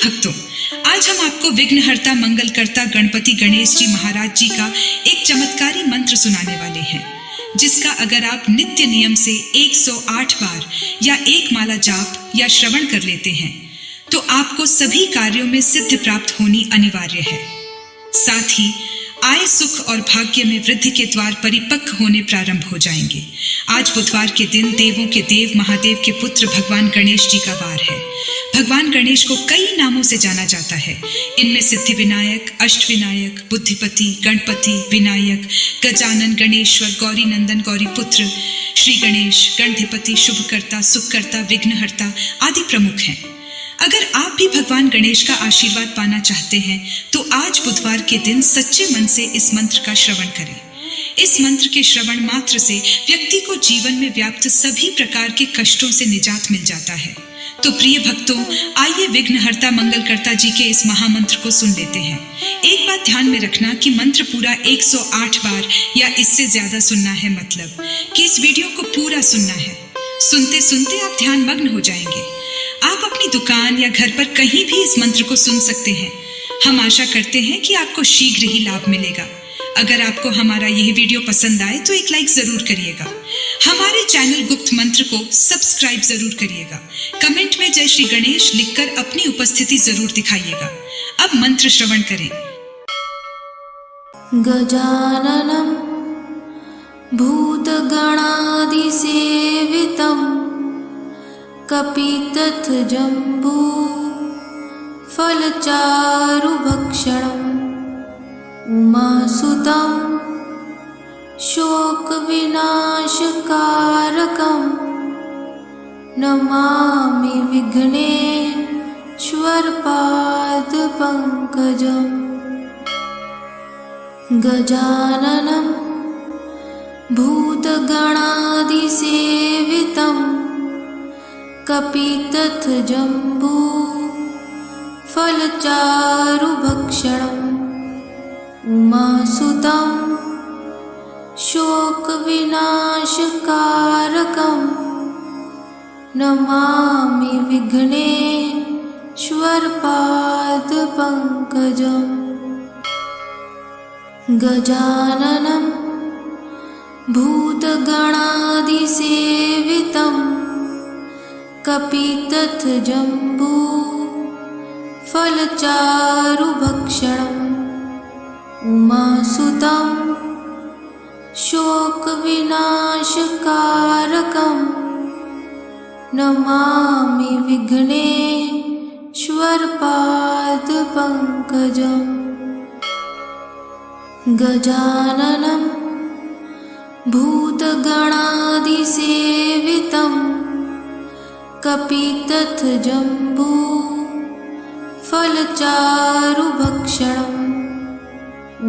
भक्तों, आज हम आपको विघ्नहर्ता मंगलकर्ता गणपति गणेश जी महाराज जी का एक चमत्कारी मंत्र सुनाने वाले हैं, जिसका अगर आप नित्य नियम से 108 बार या एक माला जाप या श्रवण कर लेते हैं तो आपको सभी कार्यों में सिद्धि प्राप्त होनी अनिवार्य है। साथ ही आय, सुख और भाग्य में वृद्धि के द्वार परिपक्व होने प्रारंभ हो जाएंगे। आज बुधवार के दिन देवों के देव महादेव के पुत्र भगवान गणेश जी का वार है। भगवान गणेश को कई नामों से जाना जाता है। इनमें सिद्धि विनायक, अष्ट विनायक, बुद्धिपति, गणपति, विनायक, गजानन, गणेश्वर, गौरी नंदन, गौरी पुत्र, श्री गणेश, गणधिपति, शुभकर्ता, सुखकर्ता, विघ्नहर्ता आदि प्रमुख हैं। अगर आप भी भगवान गणेश का आशीर्वाद पाना चाहते हैं तो आज बुधवार के दिन सच्चे मन से इस मंत्र का श्रवण करें। इस मंत्र के श्रवण मात्र से व्यक्ति को जीवन में व्याप्त सभी प्रकार के कष्टों से निजात मिल जाता है। तो प्रिय भक्तों, आइए विघ्नहर्ता मंगलकर्ता जी के इस महामंत्र को सुन लेते हैं। एक बात ध्यान में रखना कि मंत्र पूरा 108 बार या इससे ज्यादा सुनना है, मतलब कि इस वीडियो को पूरा सुनना है। सुनते सुनते आप ध्यान मग्न हो जाएंगे। आप अपनी दुकान या घर पर कहीं भी इस मंत्र को सुन सकते हैं। हम आशा करते हैं कि आपको शीघ्र ही लाभ मिलेगा। अगर आपको हमारा यह वीडियो पसंद आए तो एक लाइक जरूर करिएगा। हमारे चैनल गुप्त मंत्र को सब्सक्राइब जरूर करिएगा। कमेंट में जय श्री गणेश लिखकर अपनी उपस्थिति जरूर दिखाइएगा। अब मंत्र श्रवण करें। गजाननं भूतगणादिसेवितं कपितथजम्बू फलचारुभक्षणम् उमासुतं शोकविनाशकारकं नमामि विघ्नेश्वरपादपङ्कजम्। गजाननं भूतगणादिसेवितं कपितथजम्बू फलचारुभक्षणम् उमासुतं शोकविनाशकारकं नमामि विघ्नेश्वरपादपङ्कजम्। गजाननं भूतगणादिसेवितं कपितथजम्बू फलचारुभक्षणम् उमासुतं शोकविनाशकारकं नमामि विघ्नेश्वरपादपङ्कजम्। गजाननं भूतगणादिसेवितं कपितथजम्बू फलचारुभक्षणम्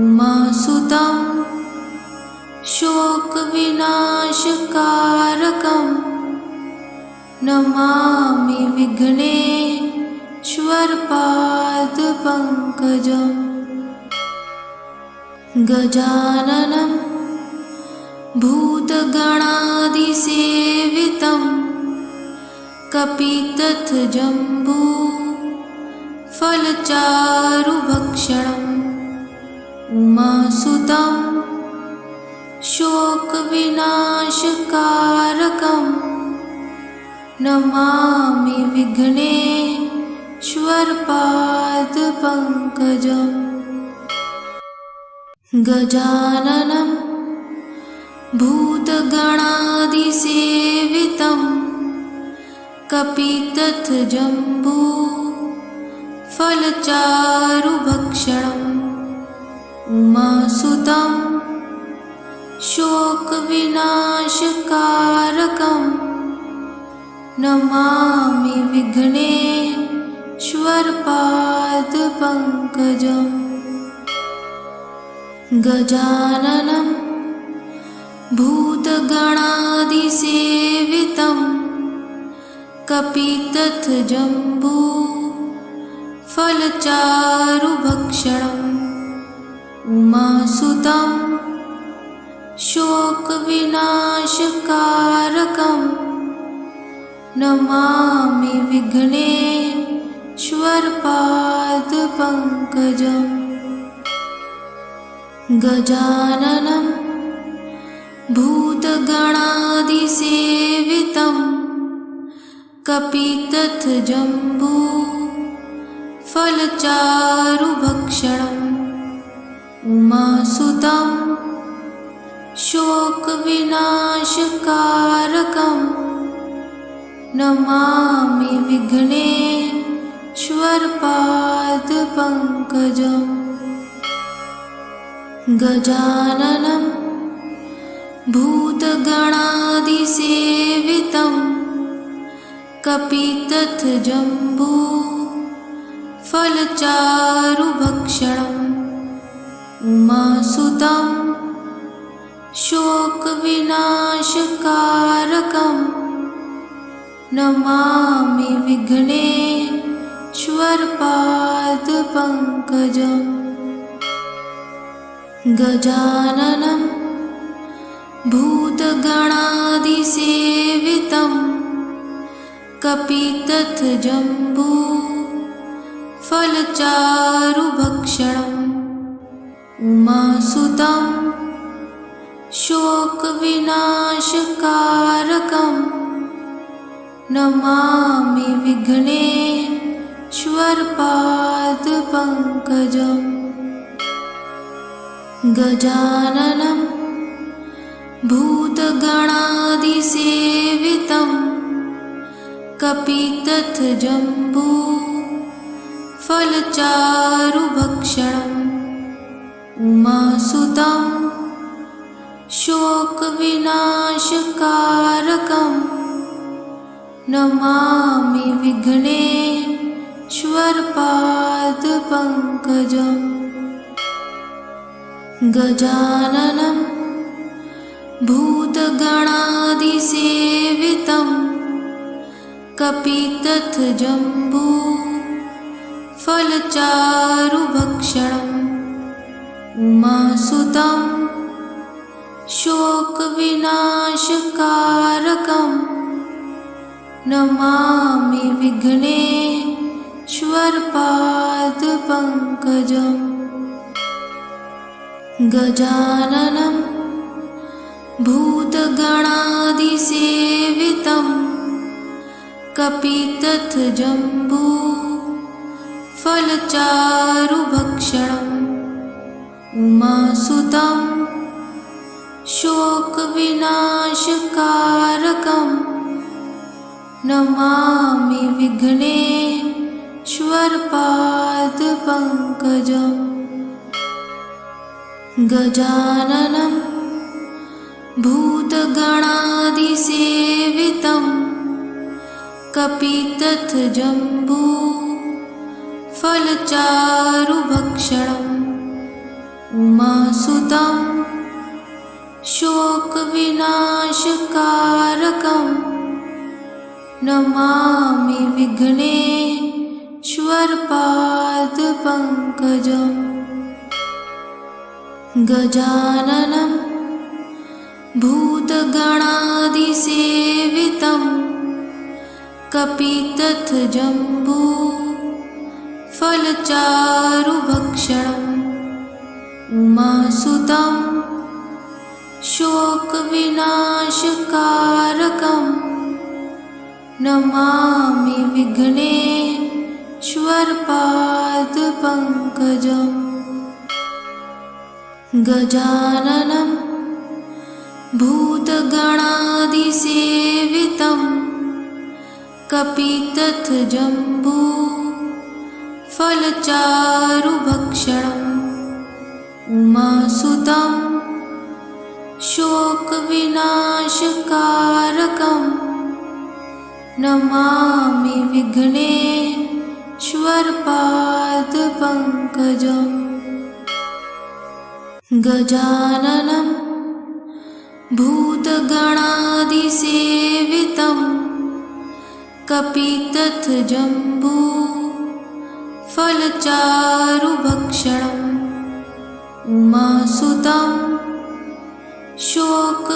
उमासुतं शोकविनाशकारकं नमामि विघ्नेश्वरपादपङ्कजम्। गजाननं भूतगणादिसेवितं कपितथजम्बू फलचारुभक्षणम् उमासुतं शोकविनाशकारकं नमामि विघ्नेश्वरपादपङ्कजम्। गजाननं भूतगणादिसेवितं कपितथजम्बू फलचारुभक्षणम् उमासुतं शोकविनाशकारकं नमामि विघ्नेश्वरपादपङ्कजम्। गजाननं भूतगणादिसेवितं कपितथजम्बू फलचारुभक्षणम् उमासुतं शोकविनाशकारकं नमामि विघ्नेश्वरपादपङ्कजम्। विघ्नेश्वरपादपङ्कजम् गजाननं भूतगणादिसेवितं कपितथजम्बू फलचारुभक्षणम् उमासुतं शोकविनाशकारकं नमामि विघ्नेश्वरपादपङ्कजम् गजाननं भूतगणादिसेवितं कपितथजम्बू फलचारुभक्षणम् उमासुतं शोकविनाशकारकं नमामि विघ्नेश्वरपादपङ्कजम् गजाननं भूतगणादिसेवितं कपितथजम्बू फलचारुभक्षणम् उमासुतं शोकविनाशकारकं नमामि विघ्नेश्वरपादपङ्कजम् गजाननं भूतगणादिसेवितं कपितथजम्बू फलचारुभक्षणम् उमासुतं शोकविनाशकारकं नमामि विघ्नेश्वरपादपङ्कजम् गजाननं भूतगणादिसेवितं कपितथजम्बू फलचारुभक्षणम् उमासुतं शोकविनाशकारकं नमामि विघ्नेश्वरपादपङ्कजम् गजाननं भूतगणादिसेवितं कपितथजम्बू फलचारुभक्षणम् उमासुतं शोकविनाशकारकं नमामि विघ्नेश्वरपादपङ्कजम् गजाननं भूतगणादिसेवितं कपितथजम्बू फलचारुभक्षणम् उमासुतं शोकविनाशकारकं नमामि विघ्नेश्वरपादपङ्कजम् गजाननं भूतगणादिसेवितं कपितथजम्बू फलचारुभक्षणम् उमासुतं शोकविनाशकारकं नमामि विघ्नेश्वरपादपङ्कजम् गजाननं भूतगणादिसेवितं कपितथजम्बू फलचारुभक्षणम् उमासुतं शोकविनाशकारकं नमामि विघ्नेश्वरपादपङ्कजम् गजाननं भूतगणादिसेवितं कपितथजम्बू फलचारुभक्षणम् उमासुतं शोकविनाशकारकं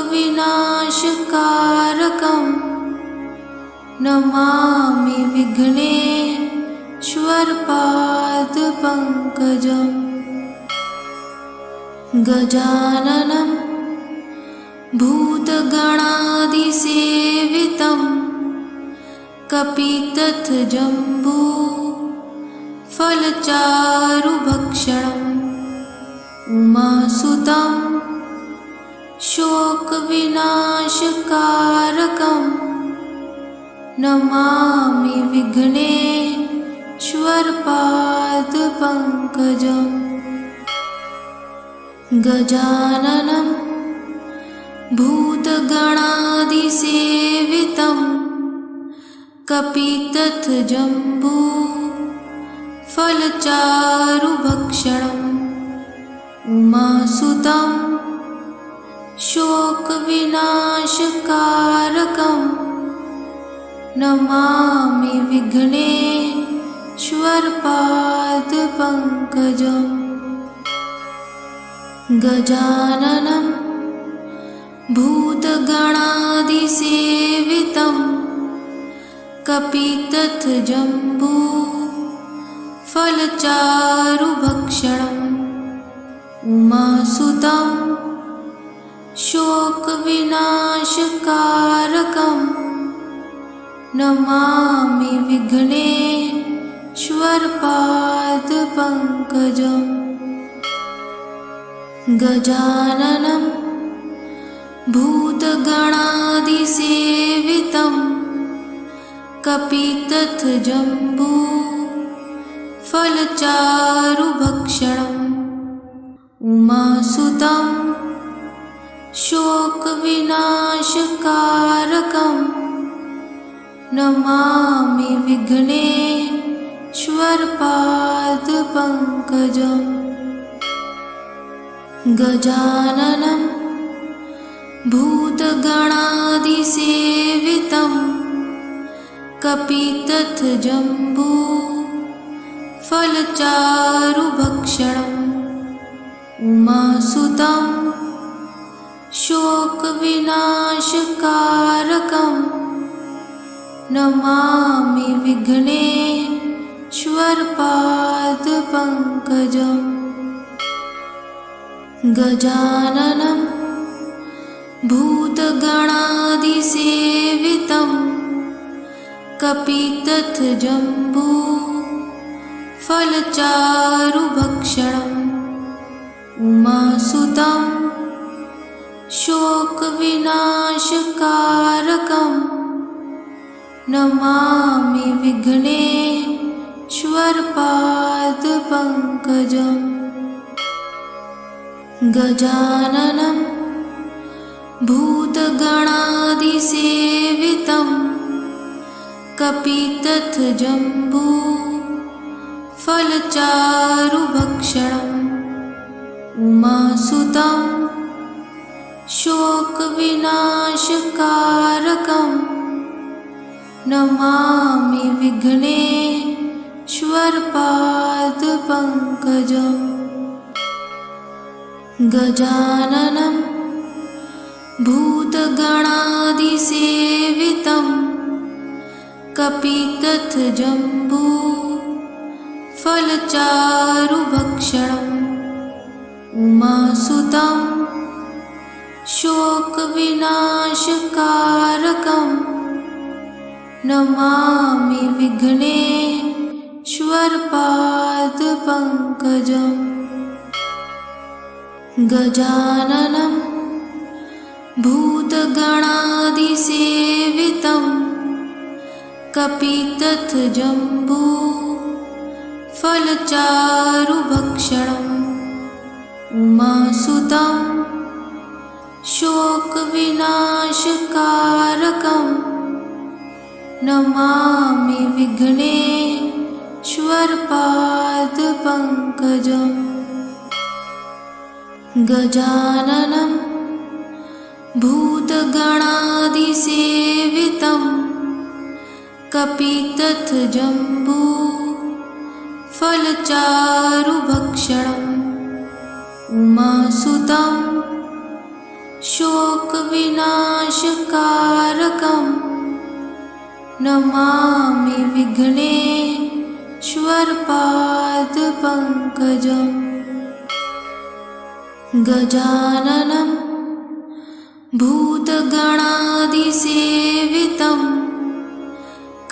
नमामि विघ्नेश्वरपादपङ्कजम् श्वर्पादपङ्कजम् गजाननं भूतगणादिसेवितं कपितथजम्बो फलचारुभक्षणम् उमासुतं शोकविनाशकारकं नमामि विघ्नेश्वरपादपङ्कजम् गजाननं भूतगणादिसेवितं कपितथजम्बो फलचारुभक्षणम् उमासुतं शोकविनाशकारकं नमामि विघ्नेश्वरपादपङ्कजम् गजाननं भूतगणादिसेवितं कपितथजम्बो फलचारुभक्षणम् उमासुतं शोकविनाशकारकं नमामि विघ्नेश्वरपादपङ्कजम् गजाननं भूतगणादिसेवितं कपितथजम्बो फलचारुभक्षणम् उमासुतं शोकविनाशकारकं नमामि विघ्नेश्वरपादपङ्कजम् गजाननं भूतगणादिसेवितं कपितथजम्बो फलचारुभक्षणम् उमासुतं शोकविनाशकारकं नमामि विघ्नेश्वरपादपङ्कजम् गजाननं भूतगणादिसेवितं कपितथजम्बो फलचारुभक्षणम् उमासुतं शोकविनाशकारकं नमामि विघ्नेश्वरपादपङ्कजम् गजाननं भूतगणादिसेवितं कपितथजम्बो फलचारुभक्षणम् उमासुतं शोकविनाशकारकं नमामि विघ्नेश्वरपादपङ्कजम् गजाननं भूतगणादिसेवितं कपितथजम्बो फलचारुभक्षणम् उमासुतं शोकविनाशकारकं नमामि विघ्नेश्वरपादपङ्कजम् गजाननं भूतगणादिसेवितं कपितथजम्बो फलचारुभक्षणम् उमासुतं शोकविनाशकारकं नमामि विघ्नेश्वरपादपङ्कजम् गजाननं भूतगणादिसेवितं कपितथजम्बो फलचारुभक्षणम् उमासुतं शोकविनाशकारकं नमामि विघ्नेश्वरपादपङ्कजम् विघ्नेश्वरपादपङ्कजम् गजाननं भूतगणादिसेवितं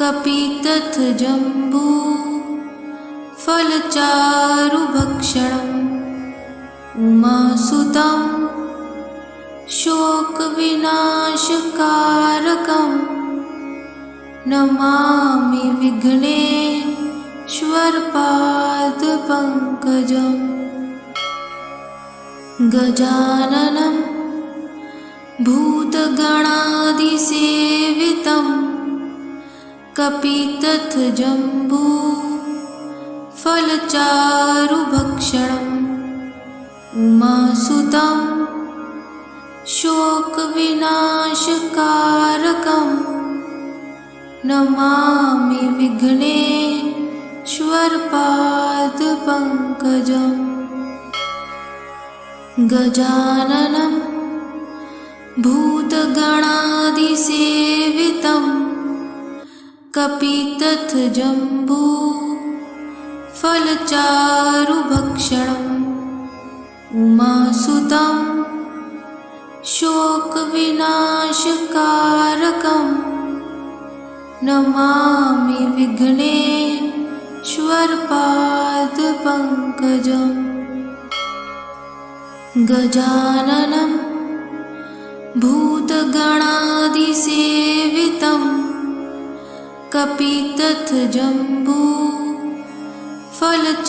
कपितथजम्बू फलचारुभक्षणम् उमासुतं शोकविनाशकारकं नमामि विघ्नेश्वरपादपङ्कजम् गजाननं भूतगणादिसेवितं कपितथजम्बू फलचारुभक्षणम् उमासुतं शोकविनाशकारकं नमामि विघ्नेश्वरपादपङ्कजम् गजाननं भूतगणादिसेवितं कपितथजम्बू फलचारुभक्षणम् उमासुतं शोकविनाशकारकं नमामि विघ्नेश्वरपादपङ्कजम् गजाननं भूतगणादिसेवितं कपितथजम्बू फलचारुभक्षणम्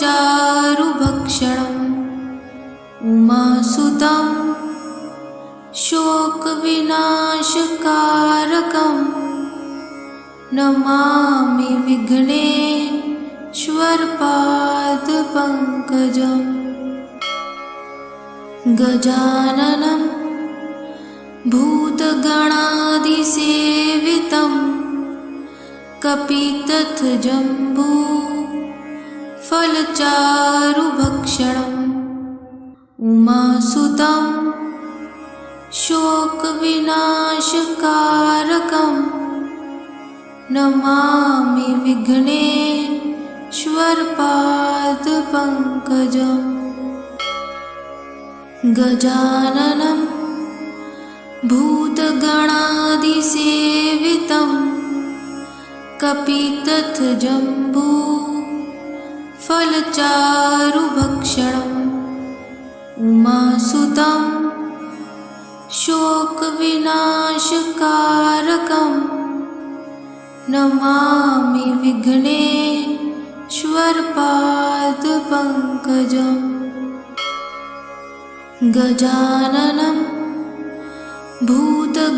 उमासुतं शोकविनाशकारकं नमामि विघ्नेश्वरपादपङ्कजम् गजाननं भूतगणादिसेवितं कपितथजम्बू फलचारुभक्षणम् उमासुतं शोकविनाशकारकं नमामि विघ्नेश्वरपादपङ्कजम् गजाननं भूतगणादिसेवितं कपितथजम्बू फलचारुभक्षणम् उमासुतं शोकविनाशकारकं नमामि विघ्नेश्वरपादपङ्कजम् गजाननं भूतगणादिसेवितं कपितथजम्बू फलचारुभक्षणम् उमासुतं शोकविनाशकारकं नमामि विघ्नेश्वरपादपङ्कजम् गजाननं भूतगणादिसेवितं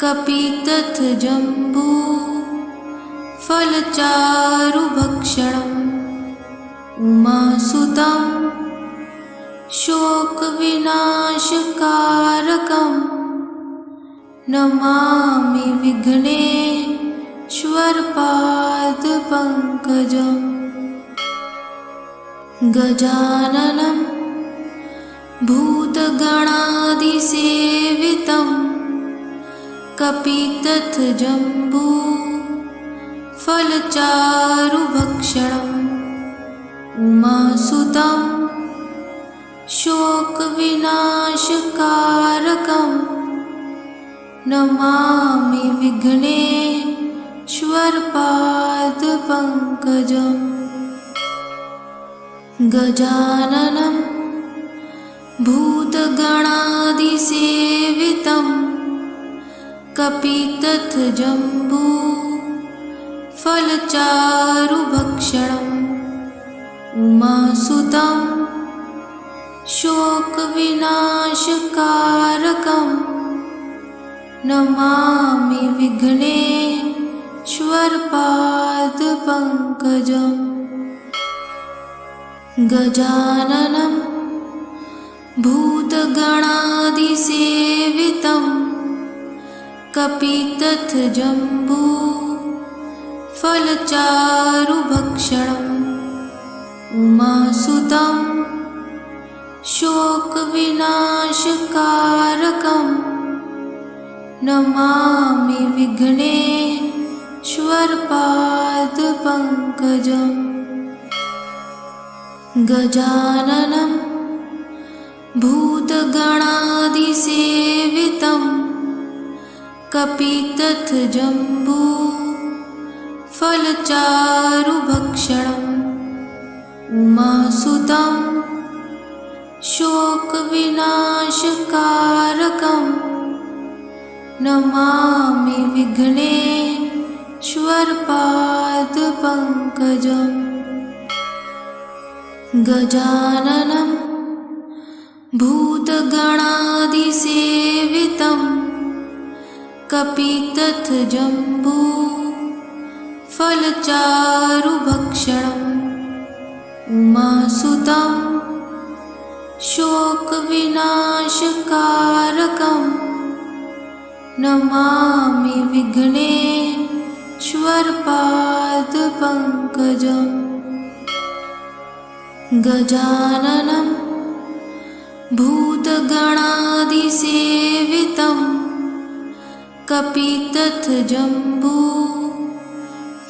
कपितथजम्बू फलचारुभक्षणम् उमासुतं शोकविनाशकारकं नमामि विघ्नेश्वरपादपङ्कजम् गजाननं भूतगणादिसेवितं कपितथजम्बू फलचारुभक्षणम् उमासुतं शोकविनाशकारकं नमामि विघ्नेश्वरपादपङ्कजम् गजाननं भूतगणादिसेवितं कपितथजम्बू फलचारुभक्षणम् उमासुतं शोकविनाशकारकं नमामि विघ्नेश्वरपादपङ्कजम् गजाननं भूतगणादिसेवितं कपितथजम्बू फलचारुभक्षणम् नमामि विघ्नेश्वरपादपङ्कजम् गजाननं भूतगणादिसेवितं कपितथजम्बू फलचारुभक्षणम् उमासुतं शोकविनाशकारकं नमामि विघ्नेश्वरपादपङ्कजम् श्वर्पादपङ्कजम् गजाननं भूतगणादिसेवितं कपितथजम्बू फलचारुभक्षणम् उमासुतं शोकविनाशकारकं नमामि विघ्नेश्वरपादपङ्कजम् गजाननं भूतगणादिसेवितं कपितथजम्बू फलचारुभक्षणम् उमासुतं शोकविनाशकारकं नमामि विघ्नेश्वरपादपङ्कजम् गजाननं भूतगणादिसेवितं कपितथजम्बू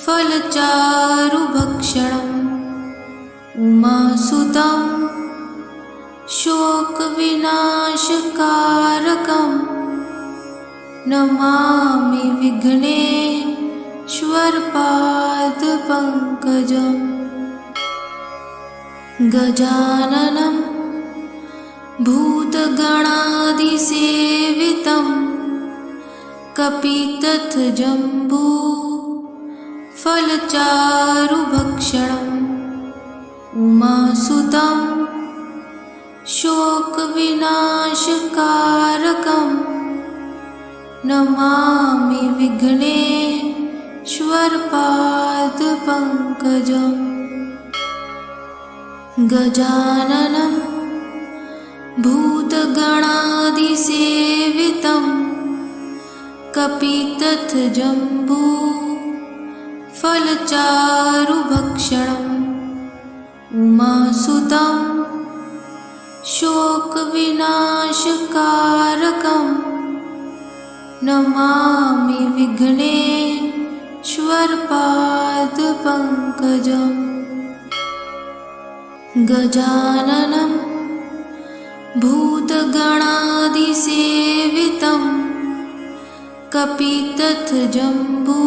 फलचारुभक्षणम् उमासुतं शोकविनाशकारकं नमामि विघ्नेश्वरपादपङ्कजम् गजाननं भूतगणादिसेवितं कपितथजम्बू फलचारुभक्षणम् उमासुतं शोकविनाशकारकं नमामि विघ्नेश्वरपादपङ्कजम् गजाननं भूतगणादिसेवितं कपितथजम्बू फलचारुभक्षणम् उमासुतं शोकविनाशकारकं नमामि विघ्नेश्वरपादपङ्कजम् गजाननं भूतगणादिसेवितं कपितथजम्बू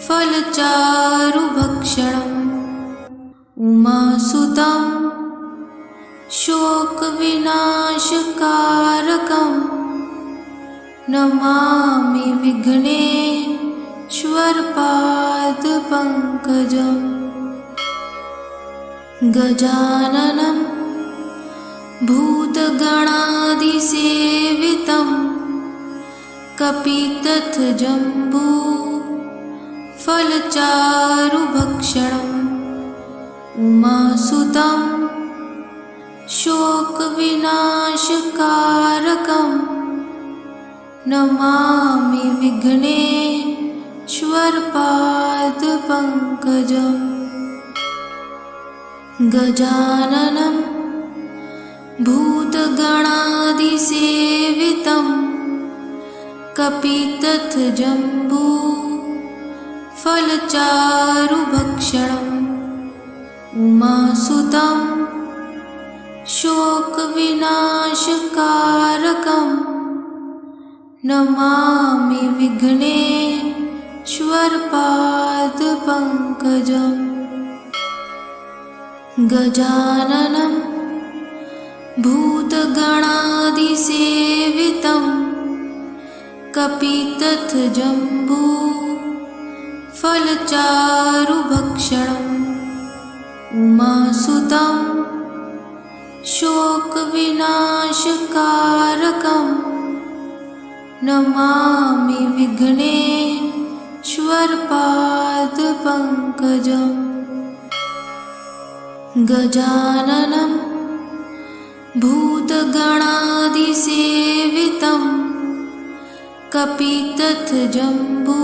फलचारुभक्षणम् उमासुतं शोकविनाशकारकं नमामि विघ्नेश्वरपादपङ्कजम् गजाननं भूतगणादिसेवितं कपितथजम्बू फलचारुभक्षणम् उमासुतं शोकविनाशकारकं नमामि विघ्नेश्वरपादपङ्कजम् गजाननं भूतगणादिसेवितं कपितथजम्बू फलचारुभक्षणम् उमासुतं शोकविनाशकारकं नमामि विघ्नेश्वरपादपङ्कजम् गजाननं भूतगणादिसेवितं कपितथजम्बू फलचारुभक्षणम् उमासुतं शोकविनाशकारकं नमामि विघ्नेश्वरपादपङ्कजम् गजाननं भूतगणादिसेवितं कपितथजम्बू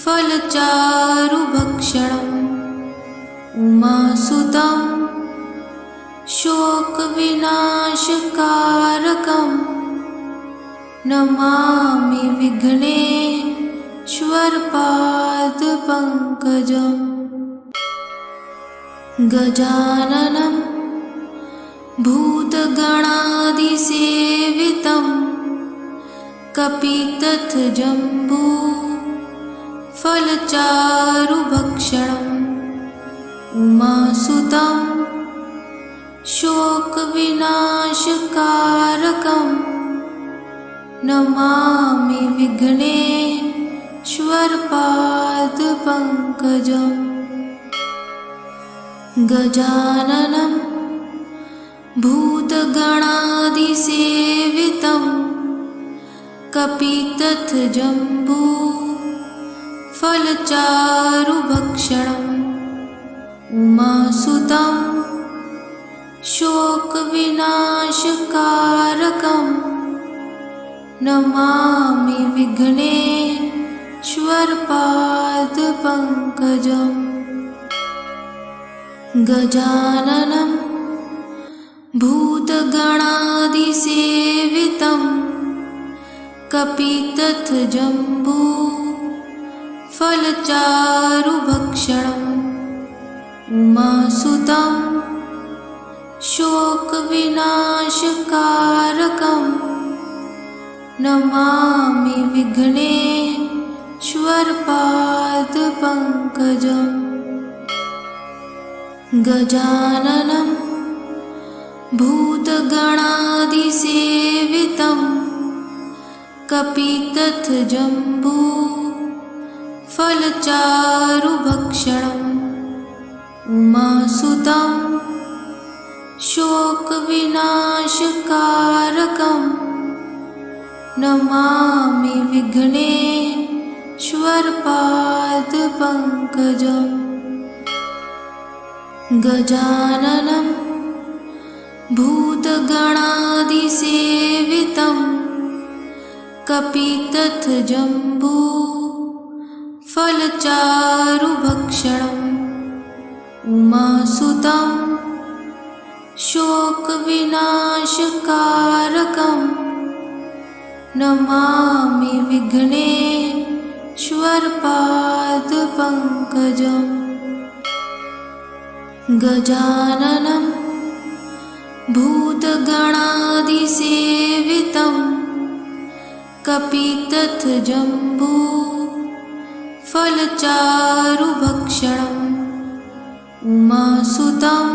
फलचारुभक्षणम् उमासुतं शोकविनाशकारकं नमामि विघ्नेश्वरपादपङ्कजम् विघ्नेश्वरपादपङ्कजम् गजाननं भूतगणादिसेवितं कपितथजम्बो फलचारुभक्षणम् उमासुतं शोकविनाशकारकं नमामि विघ्नेश्वरपादपङ्कजम् गजाननं भूतगणादिसेवितं कपितथजम्बो फलचारुभक्षणम् उमासुतं शोकविनाशकारकं नमामि विघ्नेश्वरपादपङ्कजम् गजाननं भूतगणादिसेवितं कपितथजम्बो फलचारुभक्षणम् उमासुतं शोकविनाशकारकं नमामि विघ्नेश्वरपादपङ्कजम् गजाननं भूतगणादिसेवितं कपितथजम्बो फलचारुभक्षणम् उमासुतं शोकविनाशकारकं नमामि विघ्नेश्वरपादपङ्कजम् गजाननं भूतगणादिसेवितं कपितथजम्बो फलचारुभक्षणम् उमासुतं शोकविनाशकारकं नमामि विघ्नेश्वरपादपङ्कजम् गजाननं भूतगणादिसेवितं कपितथजम्बो फलचारुभक्षणम् उमासुतं शोकविनाशकारकं नमामि विघ्नेश्वरपादपङ्कजम् गजाननं भूतगणादिसेवितं कपितथजम्बो फलचारुभक्षणम् उमासुतं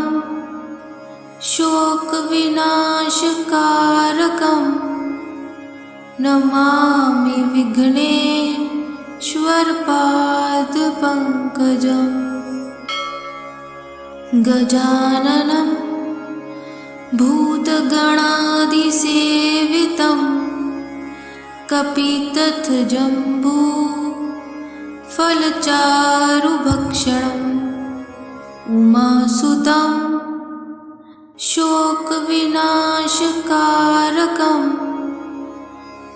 शोकविनाशकारकं नमामि विघ्नेश्वरपादपङ्कजम् गजाननं भूतगणादिसेवितं कपितथजम्बो फलचारुभक्षणम् उमासुतं शोकविनाशकारकं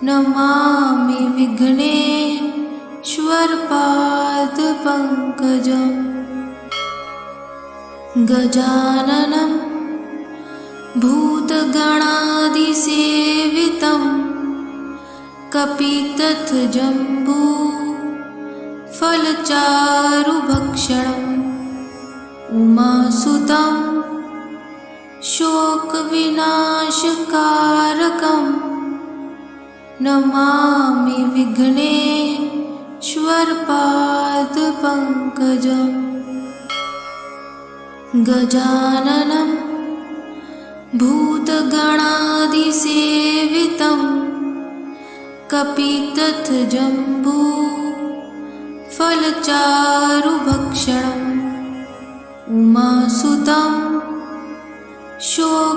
नमामि विघ्नेश्वरपादपङ्कजम् गजाननं भूतगणादिसेवितं कपितथजम्बो फलचारुभक्षणम् उमासुतं शोकविनाशकारकं नमामि विघ्नेश्वरपादपङ्कजम् गजाननं भूतगणादिसेवितं कपितथजम्बो फलचारुभक्षणम् उमासुतं शोकविनाशकारकं नमामि विघ्नेश्वरपादपङ्कजम् गजाननं भूतगणादिसेवितं कपितथजम्बो फलचारुभक्षणम् उमासुतं शोकविनाशकारकं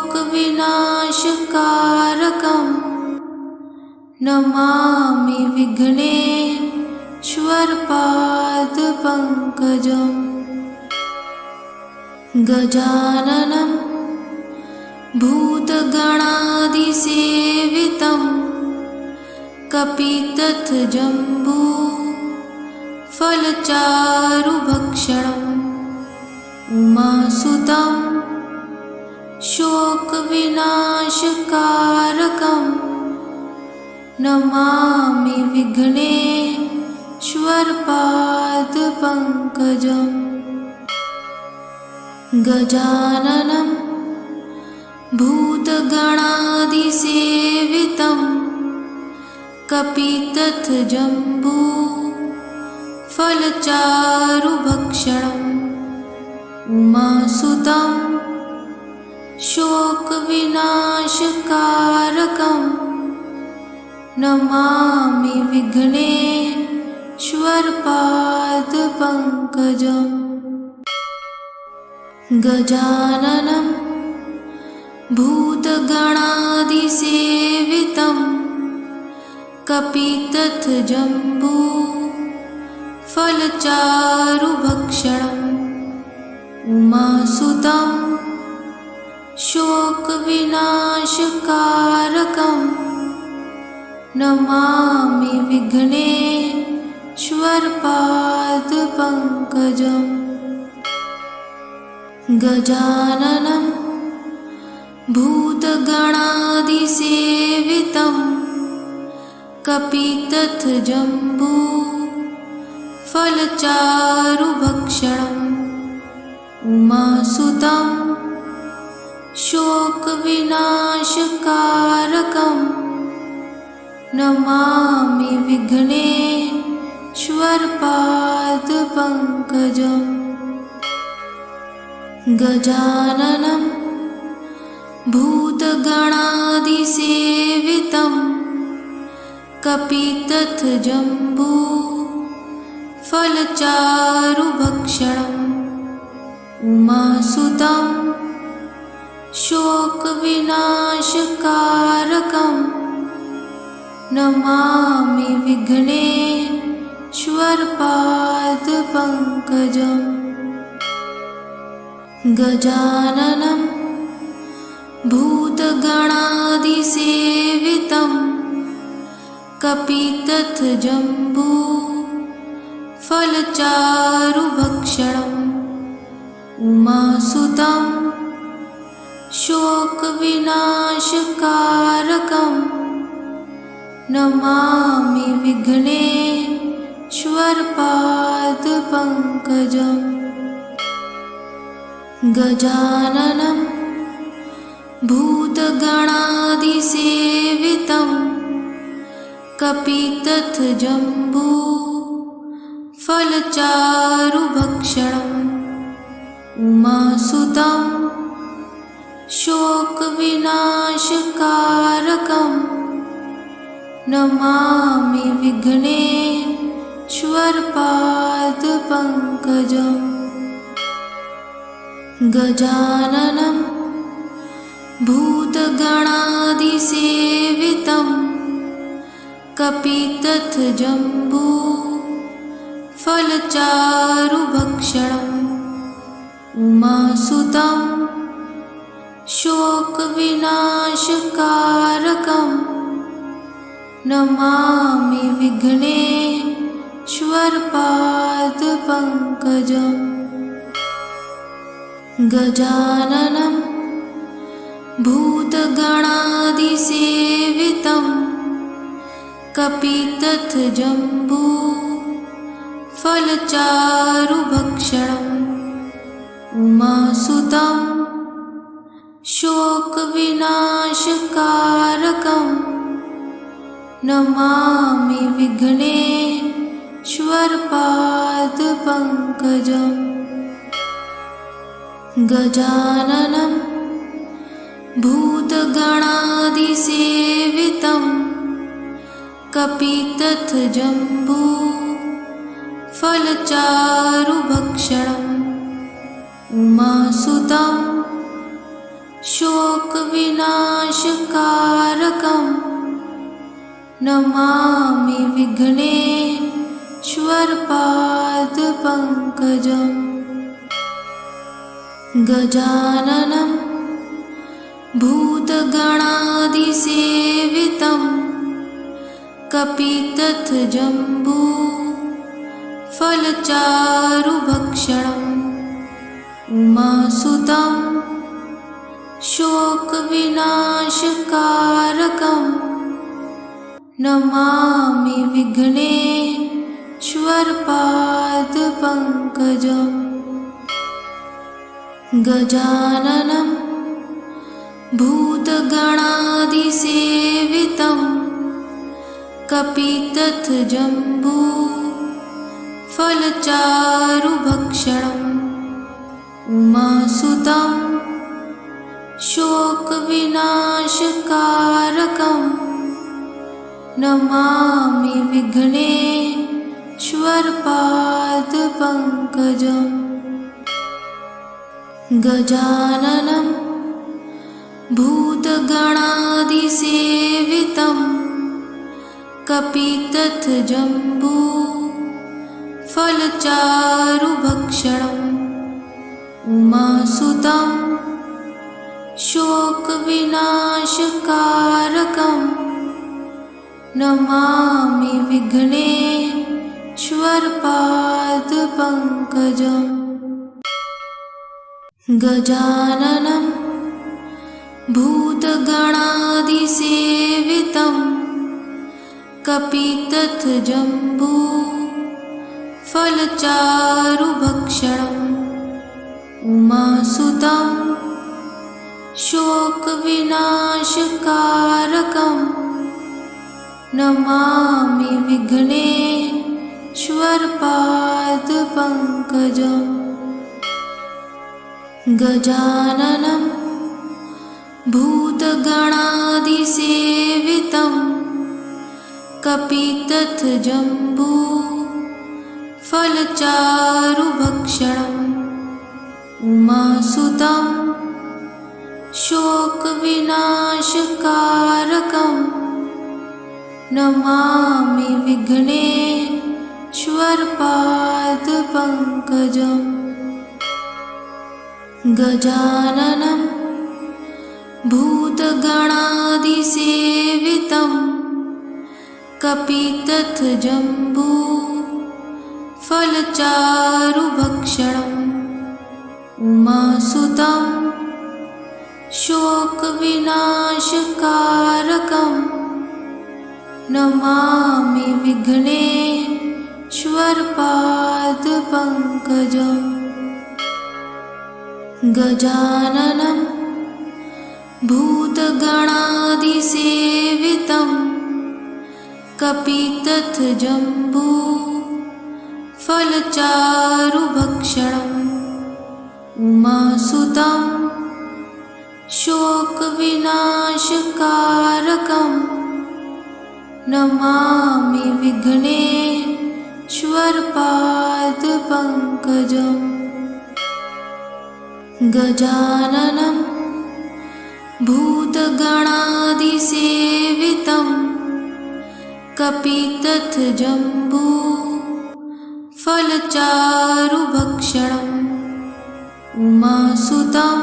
नमामि विघ्नेश्वरपादपङ्कजम् गजाननं भूतगणादिसेवितं कपितथजम्बो फलचारुभक्षणम् उमासुतं शोकविनाशकारकं नमामि विघ्नेश्वरपादपङ्कजम् गजाननम् गजाननं भूतगणादिसेवितं कपितथजम्बू फलचारुभक्षणम् उमासुतं शोकविनाशकारकं नमामि विघ्नेश्वरपादपङ्कजम् गजाननं भूतगणादिसेवितं कपितथजम्बू फलचारुभक्षणम् उमासुतं शोकविनाशकारकं नमामि विघ्नेश्वरपादपङ्कजम् गजाननं भूतगणादिसेवितं कपितथजम्बू फलचारुभक्षणम् उमासुतं शोकविनाशकारकं नमामि विघ्नेश्वरपादपङ्कजम् गजाननं भूतगणादिसेवितं कपितथजम्बू फलचारुभक्षणम् उमासुतं शोकविनाशकारकं नमामि विघ्नेश्वरपादपङ्कजम् गजाननं भूतगणादिसेवितं कपितथजम्बू फलचारुभक्षणम् उमासुतं शोकविनाशकारकं नमामि विघ्नेश्वरपादपङ्कजम् गजाननं भूतगणादिसेवितं कपितथजम्बू फलचारुभक्षणम् उमासुतं शोकविनाशकारकं नमामि विघ्नेश्वरपादपङ्कजम् गजाननं भूतगणादिसेवितं कपितथजम्बू फलचारुभक्षणम् उमासुतं शोकविनाशकारकं नमामि विघ्नेश्वरपादपङ्कजम् गजाननं भूतगणादिसेवितं कपितथजम्बू फलचारुभक्षणम् उमासुतं शोकविनाशकारकं नमामि विघ्नेश्वरपादपङ्कजम् गजाननं भूतगणादिसेवितं कपितथजम्बू फलचारुभक्षणम् उमासुतं शोकविनाशकारकं नमामि विघ्नेश्वरपादपङ्कजम् गजाननं भूतगणादिसेवितं कपितथजम्बू फलचारुभक्षणम् उमासुतं शोकविनाशकारकं नमामि विघ्नेश्वरपादपङ्कजम् गजाननं भूतगणादिसेवितं कपितथजम्बू फलचारुभक्षणम् उमासुतं शोकविनाशकारकं नमामि विघ्नेश्वरपादपङ्कजम् गजाननं भूतगणादिसेवितं कपितथजम्बू फलचारुभक्षणम् उमासुतं शोकविनाशकारकं नमामि विघ्नेश्वरपादपङ्कजम् श्वर्पादपङ्कजम् गजाननं भूतगणादिसेवितं कपितथजम्बू फलचारुभक्षणम् उमासुतं शोकविनाशकारकं नमामि विघ्नेश्वरपादपङ्कजम् गजाननं भूतगणादिसेवितं कपितथजम्बू फलचारुभक्षणम् उमासुतं शोकविनाशकारकं नमामि विघ्नेश्वरपादपङ्कजम् गजाननं भूतगणादिसेवितं कपितथजम्बू फलचारुभक्षणम् उमासुतं शोकविनाशकारकं नमामि विघ्नेश्वरपादपङ्कजम् गजाननं भूतगणादिसेवितं कपितथजम्बू फलचारुभक्षणम् उमासुतं शोकविनाशकारकं नमामि विघ्नेश्वरपादपङ्कजम् गजाननं भूतगणादिसेवितं कपितथजम्बू फलचारुभक्षणम् उमासुतं शोकविनाशकारकं नमामि विघ्नेश्वरपादपङ्कजम् गजाननं भूतगणादिसेवितं कपितथजम्बू फलचारुभक्षणम् उमासुतं शोकविनाशकारकं नमामि विघ्नेश्वरपादपङ्कजम् गजाननं भूतगणादिसेवितं कपितथजम्बू फलचारुभक्षणम् उमासुतं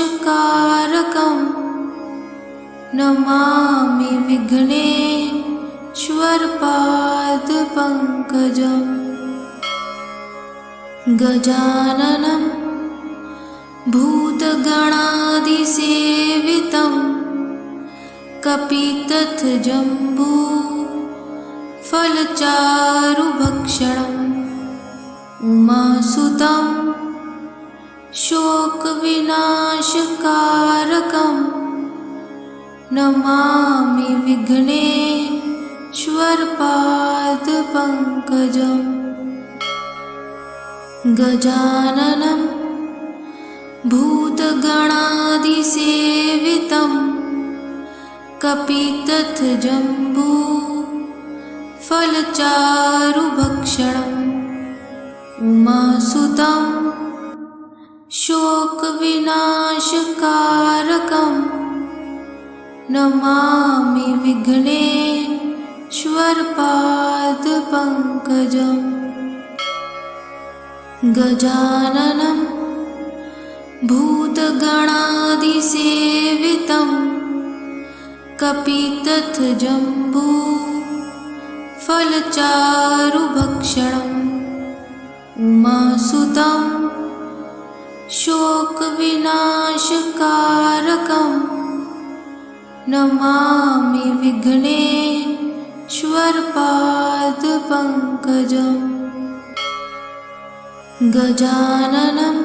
शोकविनाशकारकं नमामि विघ्नेश्वरपादपङ्कजम् गजाननं भूतगणादिसेवितं कपितथजम्बू फलचारुभक्षणम् उमासुतं शोकविनाशकारकं नमामि विघ्नेश्वरपादपङ्कजम् गजाननं भूतगणादिसेवितं कपितथजम्बू फलचारुभक्षणम् उमासुतं शोकविनाशकारकं नमामि विघ्नेश्वरपादपङ्कजम् गजाननं भूतगणादिसेवितं कपितथजम्बू फलचारुभक्षणम् उमासुतं शोकविनाशकारकं नमामि विघ्नेश्वरपादपङ्कजम् श्वर्पादपङ्कजम् गजाननं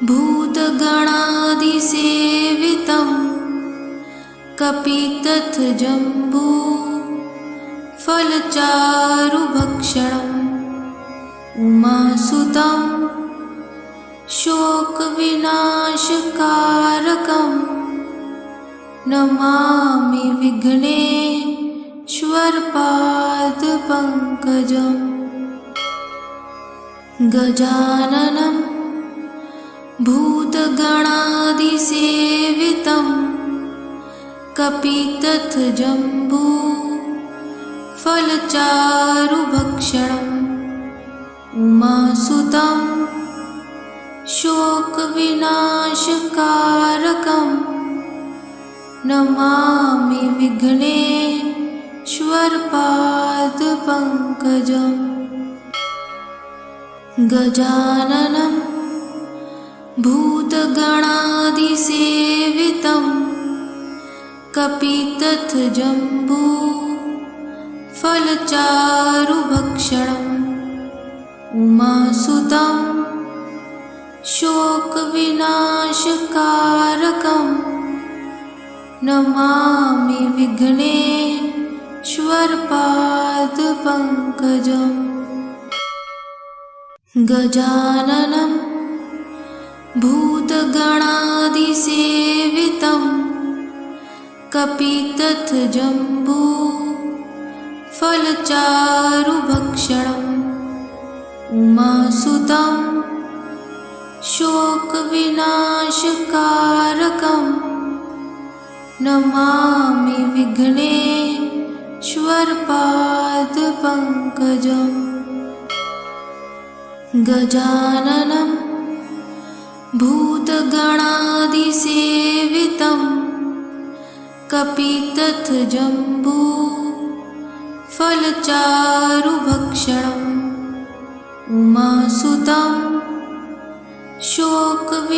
भूतगणादिसेवितं कपितथजम्बू फलचारुभक्षणम् उमासुतं शोकविनाशकारकं नमामि विघ्नेश्वरपादपङ्कजम् गजाननं भूतगणादिसेवितं कपितथजम्बू फलचारुभक्षणम् उमासुतं शोकविनाशकारकं नमामि विघ्नेश्वरपादपङ्कजम् गजाननं भूतगणादिसेवितं कपितथजम्बू फलचारुभक्षणम् उमासुतं शोकविनाशकारकं नमामि विघ्नेश्वरपादपङ्कजम् गजाननं भूतगणादिसेवितं कपितथजम्बू फलचारुभक्षणम् उमासुतं शोकविनाशकारकं नमामि विघ्नेश्वरपादपङ्कजम् गजाननं भूतगणादिसेवितं कपितथजम्बू फलचारुभक्षणम् उमासुतं शोकविनाशकारकं